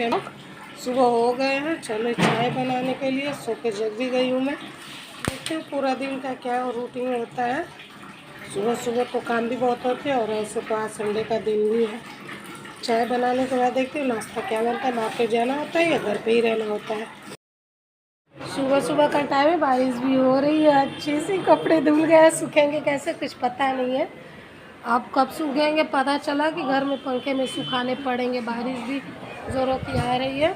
उठे लोग, सुबह हो गए हैं। चलो चाय बनाने के लिए सो के जग भी गई हूँ मैं। देखते हैं पूरा दिन का क्या रूटीन होता है। सुबह सुबह तो काम भी बहुत होते हैं और ऐसे तो आज संडे का दिन भी है। चाय बनाने के बाद देखती हूँ नाश्ता क्या बनता है। मार्केट जाना होता है या घर पे ही रहना होता है। सुबह सुबह का टाइम है, बारिश भी हो रही है अच्छी सी। कपड़े धुल गए, सूखेंगे कैसे कुछ पता नहीं है। अब कब सूखेंगे पता चला कि घर में पंखे में सुखाने पड़ेंगे। बारिश भी ज़ोरों की आ रही है।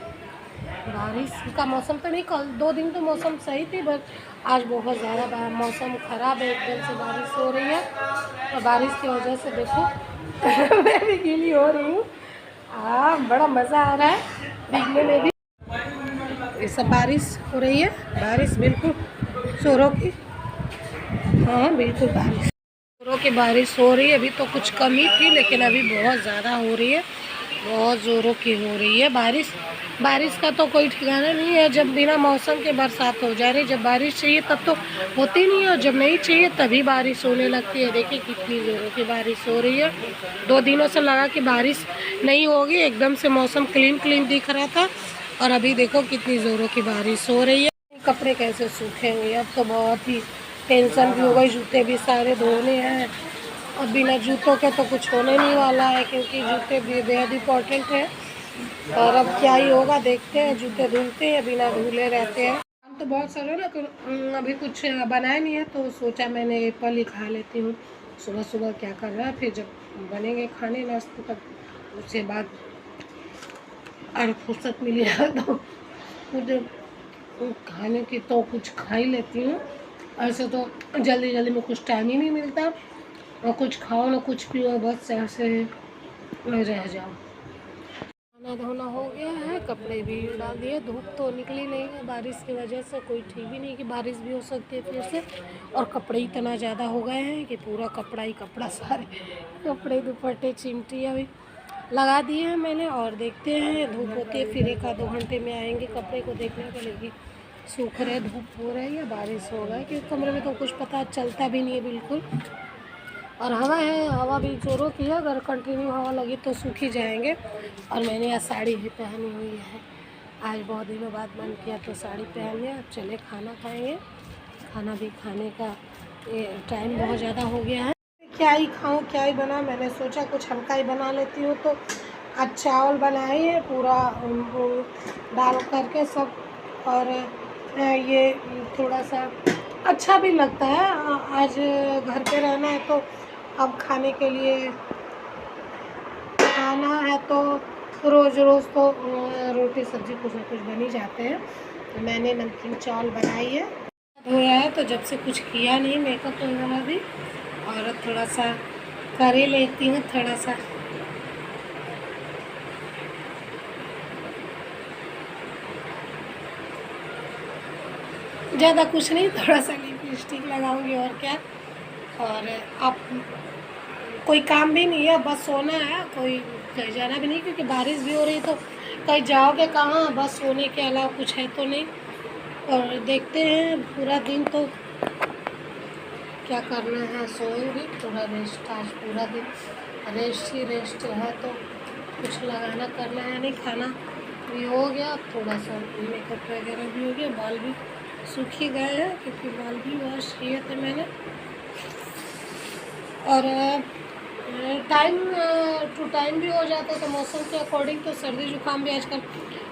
बारिश का मौसम तो नहीं, कल 2 दिन तो मौसम सही थी, बट आज बहुत ज़्यादा मौसम ख़राब है। एकदम से बारिश हो रही है और बारिश की वजह से देखो मैं भी गीली हो रही हूँ। बड़ा मज़ा आ रहा है भीगने में भी। ये सब बारिश हो रही है, बारिश बिल्कुल ज़ोरों की। हाँ बिल्कुल बारिश ज़ोरों की बारिश हो रही है। अभी तो कुछ कम ही थी लेकिन अभी बहुत ज़्यादा हो रही है, बहुत ज़ोरों की हो रही है बारिश। बारिश का तो कोई ठिकाना नहीं है। जब बिना मौसम के बरसात हो जा रही, जब बारिश चाहिए तब तो होती नहीं है और जब नहीं चाहिए तभी बारिश होने लगती है। देखिए कितनी ज़ोरों की बारिश हो रही है। 2 दिनों से लगा कि बारिश नहीं होगी, एकदम से मौसम क्लीन दिख रहा था और अभी देखो कितनी ज़ोरों की बारिश हो रही है। कपड़े कैसे सूखेंगे, अब तो बहुत ही टेंशन भी हो गई। जूते भी सारे धोने हैं और बिना जूतों के तो कुछ होने नहीं वाला है, क्योंकि जूते भी बेहद इम्पोर्टेंट है। और अब क्या ही होगा देखते हैं। जूते धुलते हैं, बिना धुले रहते हैं। हम तो बहुत सारे ना अभी कुछ बनाया नहीं है तो सोचा मैंने एप्पल ही खा लेती हूँ। सुबह सुबह क्या कर रहा है, फिर जब बनेंगे खाने नाश्ते तक उसके बाद और फुर्सत मिली है तो कुछ खाने की तो कुछ खा ही लेती हूँ। ऐसे तो जल्दी में कुछ टाइम ही नहीं मिलता और कुछ खाओ ना कुछ पियो, बस ऐसे रह जाओ। खाना धोना हो गया है, कपड़े भी डाल दिए। धूप तो निकली नहीं है बारिश की वजह से, कोई ठीक भी नहीं कि बारिश भी हो सकती है फिर से। और कपड़े इतना ज़्यादा हो गए हैं कि पूरा कपड़ा ही कपड़ा, सारे कपड़े दुपट्टे चिमटियाँ भी लगा दिए हैं मैंने। और देखते हैं धूप होती है फिर 1-2 घंटे में आएंगे कपड़े को देखने के लिए सूख रहे, धूप हो रही है या बारिश हो रहा है। क्योंकि कमरे में तो कुछ पता चलता भी नहीं है बिल्कुल। और हवा है, हवा भी ज़ोरों की है। अगर कंटिन्यू हवा लगी तो सूख ही जाएंगे। और मैंने आज साड़ी भी पहनी हुई है। आज बहुत दिनों बाद मन किया तो साड़ी पहन लिया। अब चले खाना खाएंगे। खाना भी खाने का टाइम बहुत ज़्यादा हो गया है। क्या ही खाऊं, क्या ही बना। मैंने सोचा कुछ हल्का ही बना लेती हूँ तो आज चावल बनाए हैं पूरा डाल करके सब। और ये थोड़ा सा अच्छा भी लगता है। आज घर पे रहना है तो अब खाने के लिए खाना है तो रोज़ तो रोटी सब्ज़ी कुछ ना कुछ बन ही जाते हैं। तो मैंने नमकीन चावल बनाई है। धोया है तो जब से कुछ किया नहीं मेकअप वगैरह भी, और थोड़ा सा कर ही लेती हूँ। थोड़ा सा ज़्यादा कुछ नहीं, थोड़ा सा लिपस्टिक लगाऊंगी और क्या। और आप कोई काम भी नहीं है, बस सोना है। कोई कहीं जाना भी नहीं क्योंकि बारिश भी हो रही तो कहीं जाओगे कहाँ, बस सोने के अलावा कुछ है तो नहीं। और देखते हैं पूरा दिन तो क्या करना है, सोएंगे पूरा रेस्ट। आज पूरा दिन रेस्ट ही रेस्ट है तो कुछ लगाना करना है नहीं। खाना भी हो गया, थोड़ा सा मेकअप वगैरह भी हो गया, बाल भी सूख ही गए हैं क्योंकि बाल भी वॉश किए थे मैंने। और टाइम टू टाइम भी हो जाता है तो मौसम के अकॉर्डिंग तो सर्दी जुकाम भी आजकल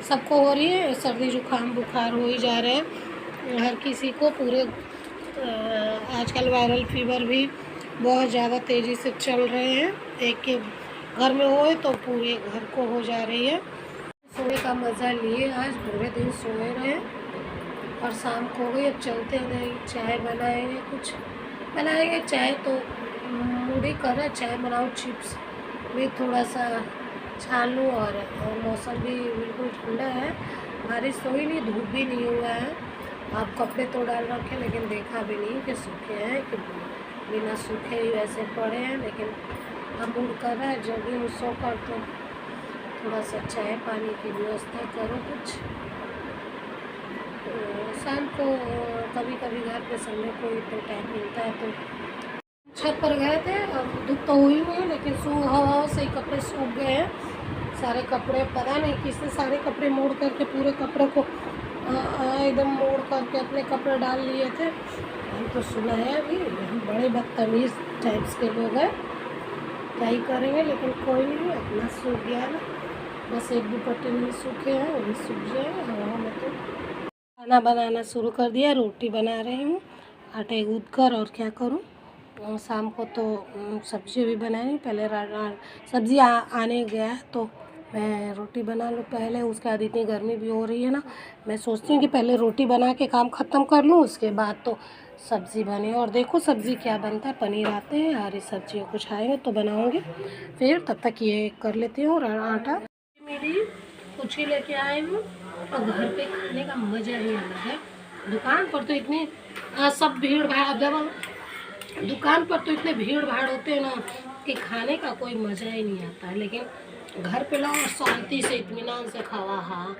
सबको हो रही है। सर्दी जुकाम बुखार हो ही जा रहे हैं हर किसी को। पूरे आजकल वायरल फीवर भी बहुत ज़्यादा तेज़ी से चल रहे हैं। एक के घर में होए तो पूरे घर को हो जा रही है। सोने का मज़ा लिए आज पूरे दिन सोए रहे और शाम को हो गई। अब चलते नहीं, चाय बनाएंगे, कुछ बनाएंगे। चाय तो मूड ही कर रहा है, चाय बनाओ, चिप्स भी थोड़ा सा छान लूँ। और मौसम भी बिल्कुल ठंडा है, बारिश तो ही नहीं, धूप भी नहीं हुआ है। आप कपड़े तो डाल रखे लेकिन देखा भी नहीं कि सूखे हैं कि बिना सूखे ही वैसे पड़े हैं। लेकिन अब मूड कर रहा है जल्दी सो कर तो थोड़ा सा चाय पानी की व्यवस्था करो कुछ। शाम को कभी कभी घर पे संडे को ही तो टाइम मिलता है तो छत पर गए थे। अब धूप तो हुई नहीं लेकिन हवा से ही कपड़े सूख गए हैं सारे कपड़े, पता नहीं किसने सारे कपड़े मोड़ करके पूरे कपड़े को एकदम मोड़ करके अपने कपड़े डाल लिए थे। हम तो सुना है अभी बड़े बदतमीज़ टाइप्स के लोग हैं, क्या ही करेंगे। लेकिन कोई नहीं, अपना सूख गया ना, बस एक दुपट्टे नहीं सूखे हैं, वही सूख जाए हवा में। तो खाना बनाना शुरू कर दिया, रोटी बना रही हूँ आटे गूँथ कर। और क्या करूँ, शाम को तो सब्ज़ी भी बनाई, पहले सब्ज़ी आने गया तो मैं रोटी बना लूँ पहले, उसके बाद इतनी गर्मी भी हो रही है ना, मैं सोचती हूँ कि पहले रोटी बना के काम ख़त्म कर लूँ, उसके बाद तो सब्ज़ी बने। और देखो सब्ज़ी क्या बनता है, पनीर आते हैं, हरी सब्जियाँ कुछ आएंगे तो बनाऊँगी, फिर तब तक ये कर लेती हूँ। और आटा मेरी कुछ ही लेके आई हूँ, और घर पे खाने का मज़ा ही अलग है। दुकान पर तो इतनी सब भीड़ भाड़, जब दुकान पर तो इतने भीड़ भाड़ होते हैं ना कि खाने का कोई मज़ा ही नहीं आता है। लेकिन घर पे लाओ और शांति से इत्मीनान से खावा। हाँ